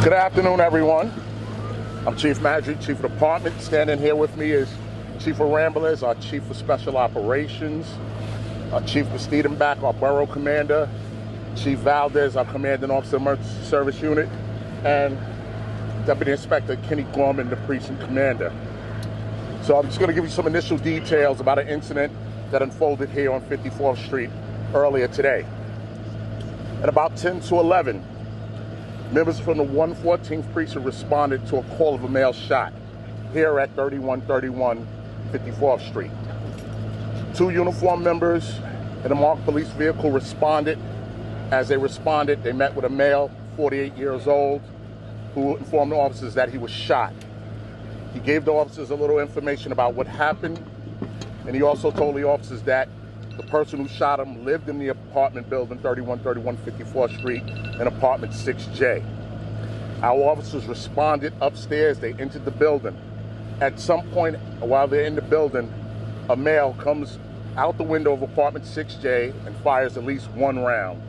Good afternoon, everyone. I'm Chief Magic, Chief of Department. Standing here with me is Chief of Ramblers, our Chief of Special Operations, our Chief Bastiedenbach, our Borough Commander, Chief Valdez, our Commanding Officer, Emergency Service Unit, and Deputy Inspector Kenny Gorman, the Precinct Commander. So I'm just going to give you some initial details about an incident that unfolded here on 54th Street earlier today. At about 10 to 11, members from the 114th Precinct responded to a call of a male shot here at 3131 54th Street. Two uniformed members in a marked police vehicle responded. As they responded, they met with a male, 48 years old, who informed the officers that he was shot. He gave the officers a little information about what happened, and he also told the officers that the person who shot him lived in the apartment building, 3131 54th Street, in apartment 6J. Our officers responded upstairs. They entered the building. At some point while they're in the building, a male comes out the window of apartment 6J and fires at least one round.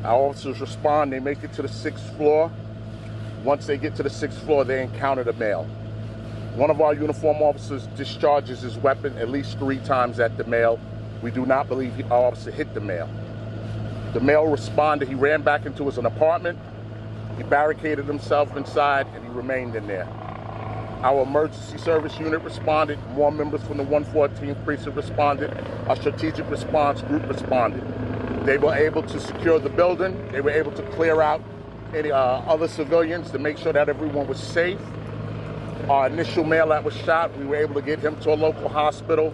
Our officers respond. They make it to the 6th floor. Once they get to the 6th floor, they encounter the male. One of our uniform officers discharges his weapon at least 3 times at the male. We do not believe our officer hit the male. The male responded. He ran back into his apartment. He barricaded himself inside, and he remained in there. Our emergency service unit responded. More members from the 114th Precinct responded. Our strategic response group responded. They were able to secure the building. They were able to clear out any other civilians to make sure that everyone was safe. Our initial male that was shot, we were able to get him to a local hospital.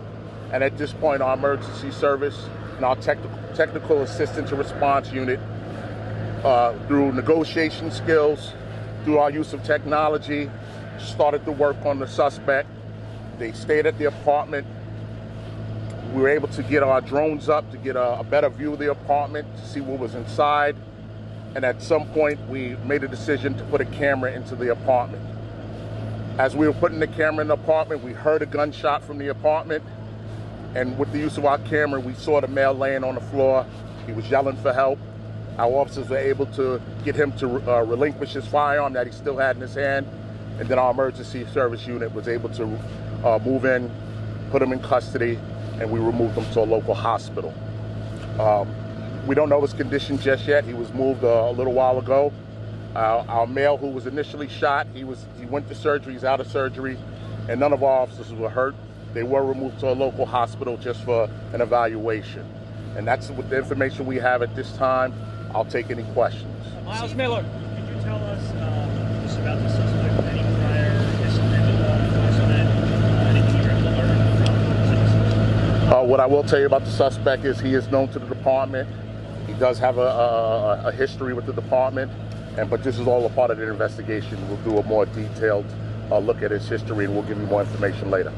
And at this point, our emergency service and our technical assistance and response unit, through negotiation skills, through our use of technology, started to work on the suspect. They stayed at the apartment. We were able to get our drones up to get a better view of the apartment, to see what was inside. And at some point, we made a decision to put a camera into the apartment. As we were putting the camera in the apartment, we heard a gunshot from the apartment. And with the use of our camera, we saw the male laying on the floor. He was yelling for help. Our officers were able to get him to relinquish his firearm that he still had in his hand. And then our emergency service unit was able to move in, put him in custody, and we removed him to a local hospital. We don't know his condition just yet. He was moved a little while ago. Our male who was initially shot, he went to surgery, he's out of surgery, and none of our officers were hurt. They were removed to a local hospital just for an evaluation. And that's with the information we have at this time. I'll take any questions. Miles Miller, could you tell us just about the suspect, any prior history of law enforcement, anything you're able to learn from citizens? What I will tell you about the suspect is he is known to the department. He does have a history with the department, but this is all a part of the investigation. We'll do a more detailed look at his history, and we'll give you more information later.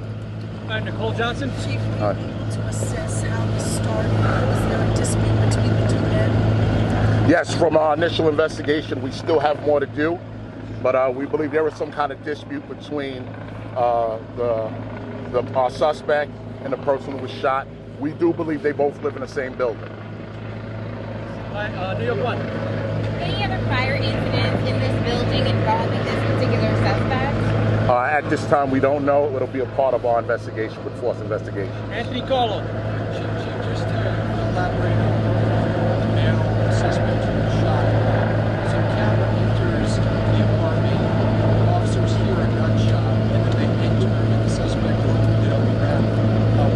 Nicole Johnson. Chief, were you able to assess how this started? Was there a dispute between the two men? Yes, from our initial investigation, we still have more to do, but we believe there was some kind of dispute between our suspect and the person who was shot. We do believe they both live in the same building. New York 1. Any other prior incidents in this building involving this particular suspect? At this time, we don't know. It'll be a part of our investigation with force investigation. Anthony Carlo. Just to elaborate on the male suspect who was shot. So camera enters the apartment, officers hear a gunshot, and then they enter and the suspect did on the ground.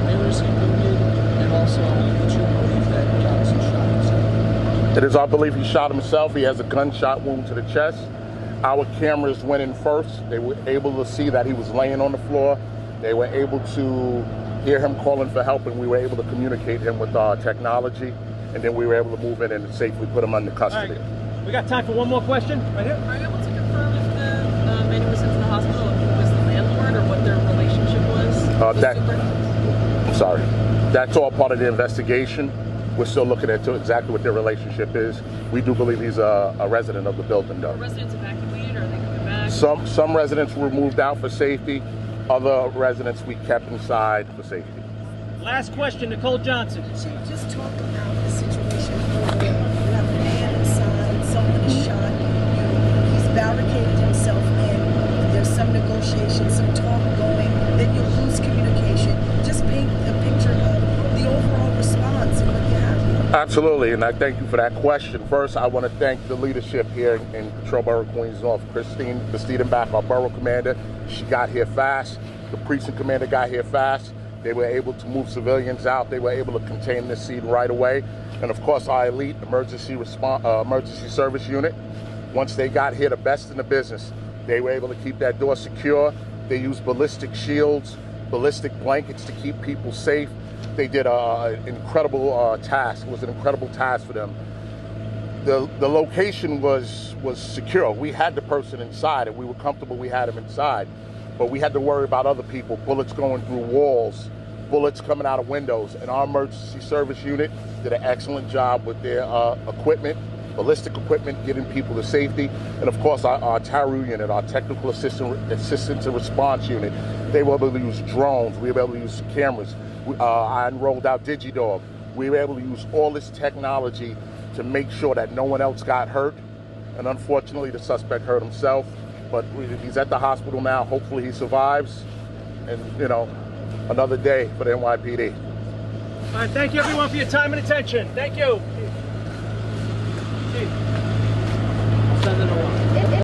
Where is he wounded? And also, would you believe that Johnson shot himself? It is our belief he shot himself. He has a gunshot wound to the chest. Our cameras went in first. They were able to see that he was laying on the floor. They were able to hear him calling for help, and we were able to communicate him with our technology. And then we were able to move in and safely put him under custody. Right. We got time for one more question. Right here. Are you able to confirm if the man who was sent to the hospital, if he was the landlord, or what their relationship was? I'm sorry. That's all part of the investigation. We're still looking into exactly what their relationship is. We do believe he's a resident of the building, though. Are residents evacuated, or are they coming back? Some residents were moved out for safety. Other residents we kept inside for safety. Last question, Nicole Johnson. Chief, just talk about the situation. You have a man inside, someone is shot, he's Absolutely, and I thank you for that question. First, I want to thank the leadership here in Patrol Borough Queens North. Christine Steidenbach, our borough commander, she got here fast. The precinct commander got here fast. They were able to move civilians out. They were able to contain this scene right away. And of course, our elite emergency service unit, once they got here, the best in the business, they were able to keep that door secure. They used ballistic shields, ballistic blankets to keep people safe. They did an incredible task. It was an incredible task for them. The location was secure. We had the person inside, and we were comfortable we had him inside. But we had to worry about other people, bullets going through walls, bullets coming out of windows. And our emergency service unit did an excellent job with their equipment, ballistic equipment, getting people to safety. And of course, our TARU unit, our technical assistance and response unit, they were able to use drones. We were able to use cameras. I enrolled out DigiDog. We were able to use all this technology to make sure that no one else got hurt. And unfortunately, the suspect hurt himself. But he's at the hospital now. Hopefully he survives. And, you know, another day for the NYPD. All right, thank you everyone for your time and attention. Thank you.